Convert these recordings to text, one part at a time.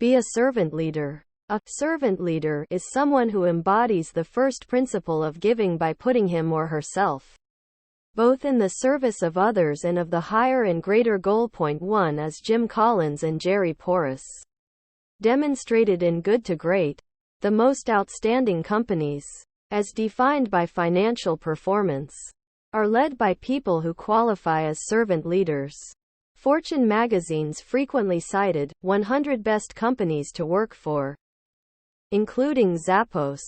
Be a servant leader. A servant leader is someone who embodies the first principle of giving by putting him or herself both in the service of others and of the higher and greater goal. Point 1, as Jim Collins and Jerry Porras demonstrated in Good to Great, the most outstanding companies, as defined by financial performance, are led by people who qualify as servant leaders. Fortune magazine's frequently cited 100 best companies to work for, including Zappos,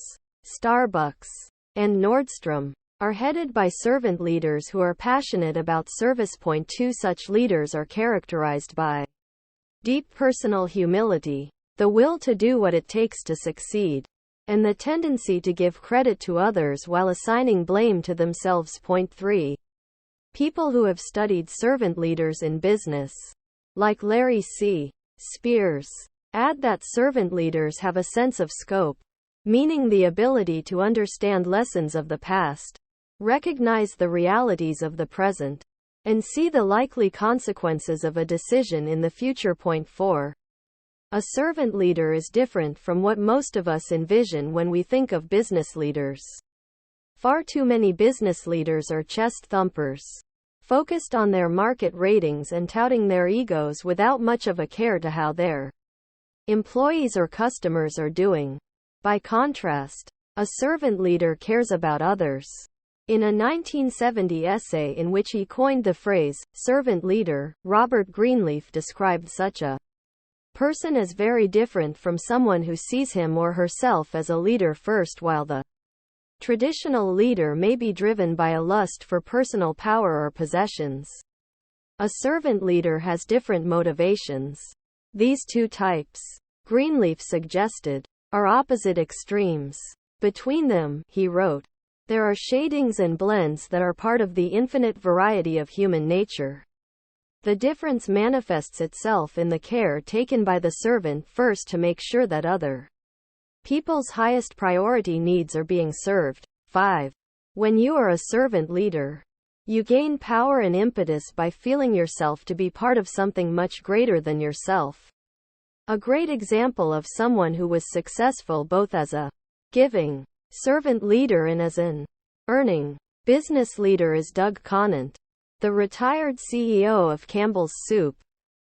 Starbucks, and Nordstrom, are headed by servant leaders who are passionate about service. Point 2, such leaders are characterized by deep personal humility, the will to do what it takes to succeed, and the tendency to give credit to others while assigning blame to themselves. Point 3. People who have studied servant leaders in business, like Larry C. Spears, add that servant leaders have a sense of scope, meaning the ability to understand lessons of the past, recognize the realities of the present, and see the likely consequences of a decision in the future. Point 4. A servant leader is different from what most of us envision when we think of business leaders. Far too many business leaders are chest thumpers, focused on their market ratings and touting their egos without much of a care to how their employees or customers are doing. By contrast, a servant leader cares about others. In a 1970 essay in which he coined the phrase, servant leader, Robert Greenleaf described such a person as very different from someone who sees him or herself as a leader first. While the traditional leader may be driven by a lust for personal power or possessions, a servant leader has different motivations. These two types, Greenleaf suggested, are opposite extremes. Between them, he wrote, there are shadings and blends that are part of the infinite variety of human nature. The difference manifests itself in the care taken by the servant first to make sure that other people's highest priority needs are being served. 5. When you are a servant leader, you gain power and impetus by feeling yourself to be part of something much greater than yourself. A great example of someone who was successful both as a giving servant leader and as an earning business leader is Doug Conant, the retired CEO of Campbell's Soup.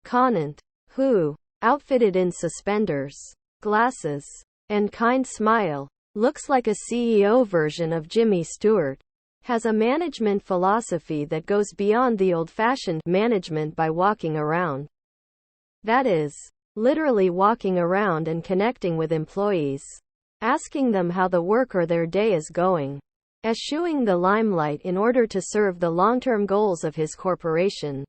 Conant, who, outfitted in suspenders, glasses, and kind smile, looks like a CEO version of Jimmy Stewart, has a management philosophy that goes beyond the old-fashioned management by walking around. That is, literally walking around and connecting with employees, asking them how the work or their day is going, eschewing the limelight in order to serve the long-term goals of his corporation.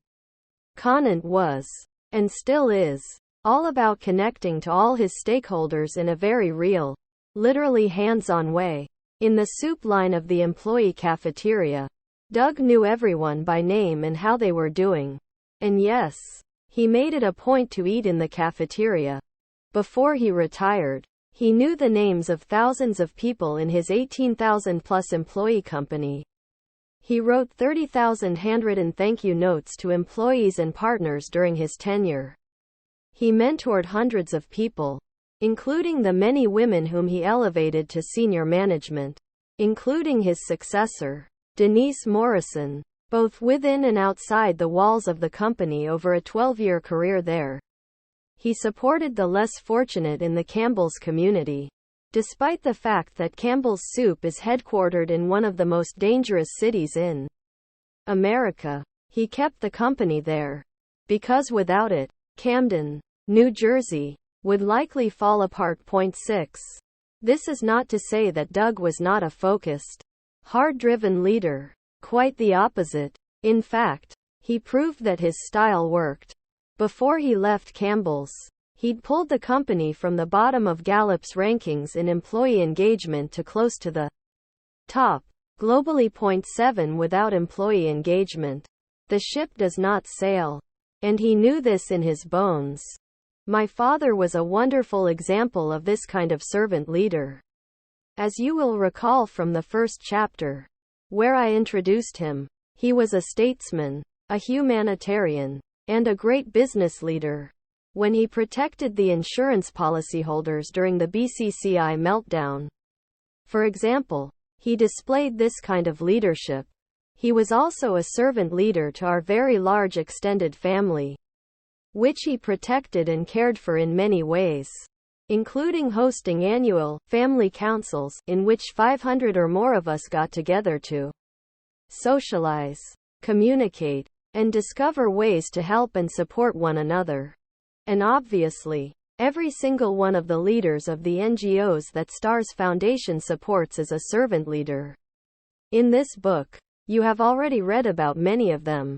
Conant was, and still is, all about connecting to all his stakeholders in a very real, literally hands-on way. In the soup line of the employee cafeteria, Doug knew everyone by name and how they were doing. And yes, he made it a point to eat in the cafeteria. Before he retired, he knew the names of thousands of people in his 18,000-plus employee company. He wrote 30,000 handwritten thank you notes to employees and partners during his tenure. He mentored hundreds of people, including the many women whom he elevated to senior management, including his successor, Denise Morrison, both within and outside the walls of the company over a 12-year career there. He supported the less fortunate in the Campbell's community. Despite the fact that Campbell's Soup is headquartered in one of the most dangerous cities in America, he kept the company there. Because without it, Camden, New Jersey, would likely fall apart. Point 6. This is not to say that Doug was not a focused, hard-driven leader. Quite the opposite. In fact, he proved that his style worked. Before he left Campbell's, he'd pulled the company from the bottom of Gallup's rankings in employee engagement to close to the top globally. Point 7. Without employee engagement, the ship does not sail. And he knew this in his bones. My father was a wonderful example of this kind of servant leader. As you will recall from the first chapter, where I introduced him, he was a statesman, a humanitarian, and a great business leader. when he protected the insurance policyholders during the BCCI meltdown. For example, he displayed this kind of leadership. He was also a servant leader to our very large extended family, which he protected and cared for in many ways, including hosting annual family councils, in which 500 or more of us got together to socialize, communicate, and discover ways to help and support one another. And obviously, every single one of the leaders of the NGOs that STARS Foundation supports is a servant leader. In this book, you have already read about many of them.